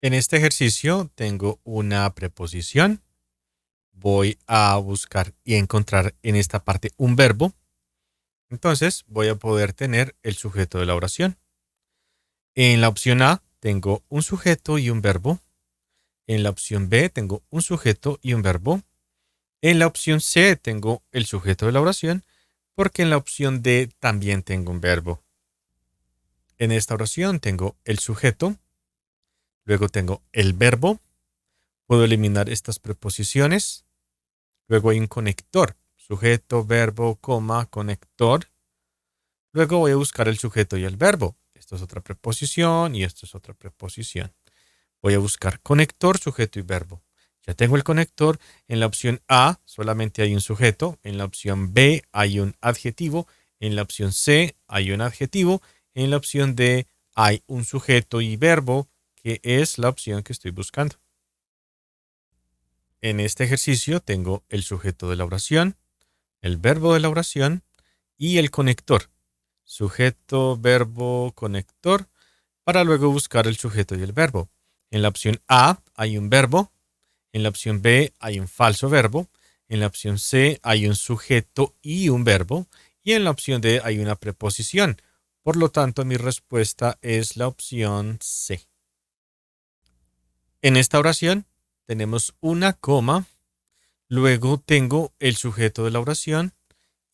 En este ejercicio tengo una preposición. Voy a buscar y encontrar en esta parte un verbo. Entonces voy a poder tener el sujeto de la oración. En la opción A tengo un sujeto y un verbo. En la opción B tengo un sujeto y un verbo. En la opción C tengo el sujeto de la oración, porque en la opción D también tengo un verbo. En esta oración tengo el sujeto, luego tengo el verbo. Puedo eliminar estas preposiciones. Luego hay un conector, sujeto, verbo, coma, conector. Luego voy a buscar el sujeto y el verbo. Esto es otra preposición y esto es otra preposición. Voy a buscar conector, sujeto y verbo. Ya tengo el conector. En la opción A solamente hay un sujeto. En la opción B hay un adjetivo. En la opción C hay un adjetivo. En la opción D hay un sujeto y verbo, que es la opción que estoy buscando. En este ejercicio tengo el sujeto de la oración, el verbo de la oración y el conector. Sujeto, verbo, conector, para luego buscar el sujeto y el verbo. En la opción A hay un verbo, en la opción B hay un falso verbo, en la opción C hay un sujeto y un verbo, y en la opción D hay una preposición. Por lo tanto, mi respuesta es la opción C. En esta oración tenemos una coma, luego tengo el sujeto de la oración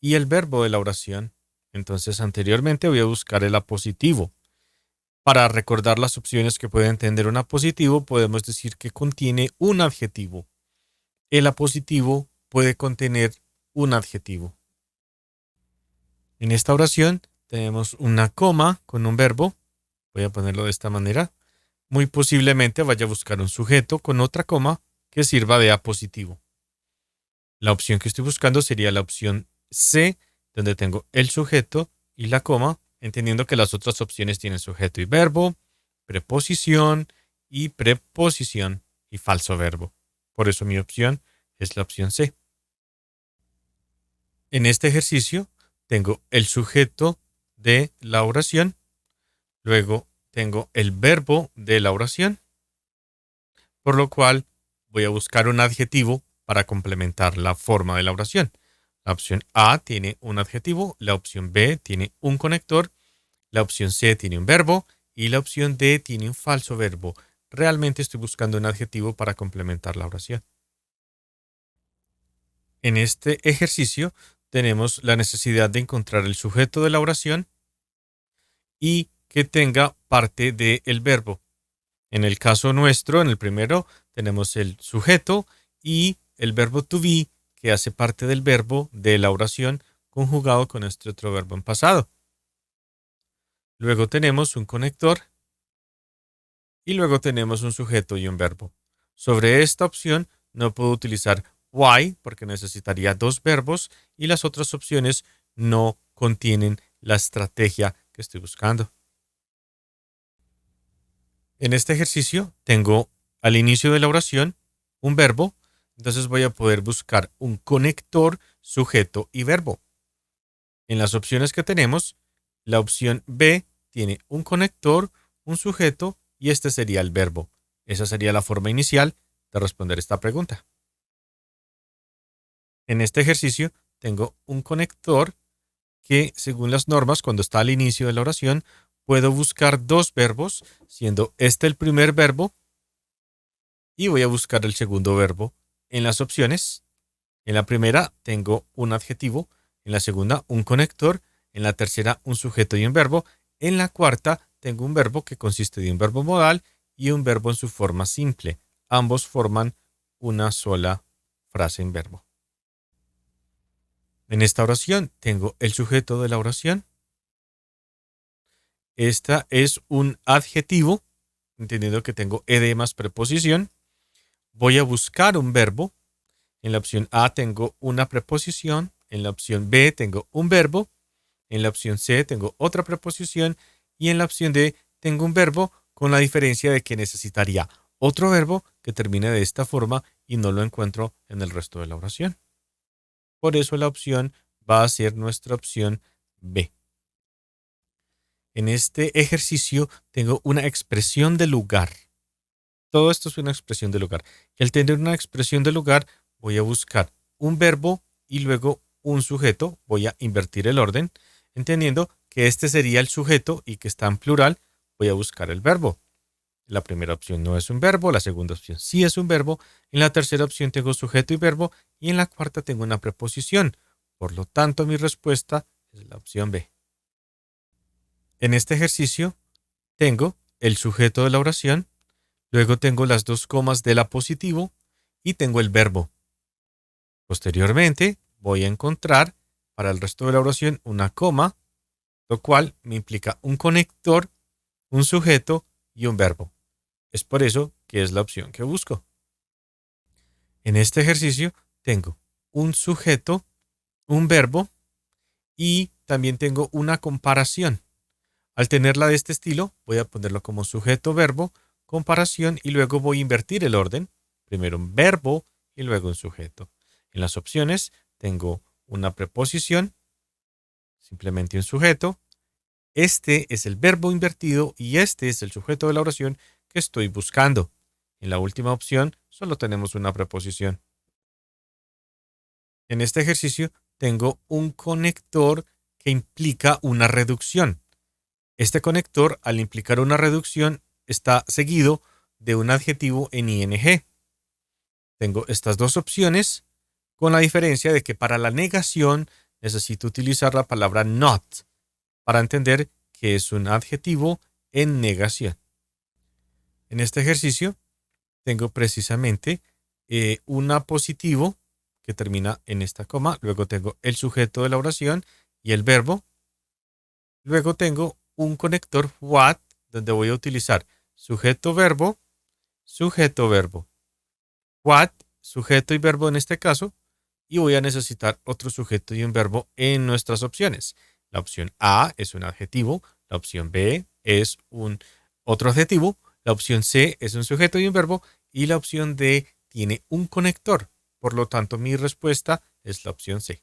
y el verbo de la oración. Entonces, anteriormente voy a buscar el apositivo. Para recordar las opciones que pueden tener un apositivo, podemos decir que contiene un adjetivo. El apositivo puede contener un adjetivo. En esta oración tenemos una coma con un verbo. Voy a ponerlo de esta manera. Muy posiblemente vaya a buscar un sujeto con otra coma que sirva de apositivo. La opción que estoy buscando sería la opción C, donde tengo el sujeto y la coma, entendiendo que las otras opciones tienen sujeto y verbo, preposición y falso verbo. Por eso mi opción es la opción C. En este ejercicio tengo el sujeto de la oración, luego tengo el verbo de la oración, por lo cual voy a buscar un adjetivo para complementar la forma de la oración. La opción A tiene un adjetivo, la opción B tiene un conector, la opción C tiene un verbo y la opción D tiene un falso verbo. Realmente estoy buscando un adjetivo para complementar la oración. En este ejercicio tenemos la necesidad de encontrar el sujeto de la oración y que tenga parte del verbo. En el caso nuestro, en el primero, tenemos el sujeto y el verbo to be, que hace parte del verbo de la oración conjugado con este otro verbo en pasado. Luego tenemos un conector y luego tenemos un sujeto y un verbo. Sobre esta opción no puedo utilizar why porque necesitaría dos verbos y las otras opciones no contienen la estrategia que estoy buscando. En este ejercicio tengo al inicio de la oración un verbo, entonces voy a poder buscar un conector, sujeto y verbo. En las opciones que tenemos, la opción B tiene un conector, un sujeto y este sería el verbo. Esa sería la forma inicial de responder esta pregunta. En este ejercicio tengo un conector que, según las normas, cuando está al inicio de la oración, puedo buscar dos verbos, siendo este el primer verbo y voy a buscar el segundo verbo en las opciones. En la primera tengo un adjetivo, en la segunda un conector, en la tercera un sujeto y un verbo, en la cuarta tengo un verbo que consiste de un verbo modal y un verbo en su forma simple. Ambos forman una sola frase en verbo. En esta oración tengo el sujeto de la oración. Esta es un adjetivo, entendiendo que tengo ed más preposición. Voy a buscar un verbo. En la opción A tengo una preposición, en la opción B tengo un verbo, en la opción C tengo otra preposición y en la opción D tengo un verbo, con la diferencia de que necesitaría otro verbo que termine de esta forma y no lo encuentro en el resto de la oración. Por eso la opción va a ser nuestra opción B. En este ejercicio tengo una expresión de lugar. Todo esto es una expresión de lugar. Y al tener una expresión de lugar, voy a buscar un verbo y luego un sujeto. Voy a invertir el orden, entendiendo que este sería el sujeto y que está en plural. Voy a buscar el verbo. La primera opción no es un verbo, la segunda opción sí es un verbo, en la tercera opción tengo sujeto y verbo y en la cuarta tengo una preposición. Por lo tanto, mi respuesta es la opción B. En este ejercicio tengo el sujeto de la oración, luego tengo las dos comas del apositivo y tengo el verbo. Posteriormente voy a encontrar para el resto de la oración una coma, lo cual me implica un conector, un sujeto y un verbo. Es por eso que es la opción que busco. En este ejercicio tengo un sujeto, un verbo y también tengo una comparación. Al tenerla de este estilo, voy a ponerlo como sujeto, verbo, comparación y luego voy a invertir el orden. Primero un verbo y luego un sujeto. En las opciones tengo una preposición, simplemente un sujeto. Este es el verbo invertido y este es el sujeto de la oración que estoy buscando. En la última opción solo tenemos una preposición. En este ejercicio tengo un conector que implica una reducción. Este conector, al implicar una reducción, está seguido de un adjetivo en ing. Tengo estas dos opciones, con la diferencia de que para la negación necesito utilizar la palabra not para entender que es un adjetivo en negación. En este ejercicio tengo precisamente un apositivo que termina en esta coma, luego tengo el sujeto de la oración y el verbo. Luego tengo un conector what, donde voy a utilizar sujeto-verbo, sujeto-verbo. What, sujeto y verbo en este caso, y voy a necesitar otro sujeto y un verbo en nuestras opciones. La opción A es un adjetivo, la opción B es un otro adjetivo, la opción C es un sujeto y un verbo, y la opción D tiene un conector. Por lo tanto, mi respuesta es la opción C.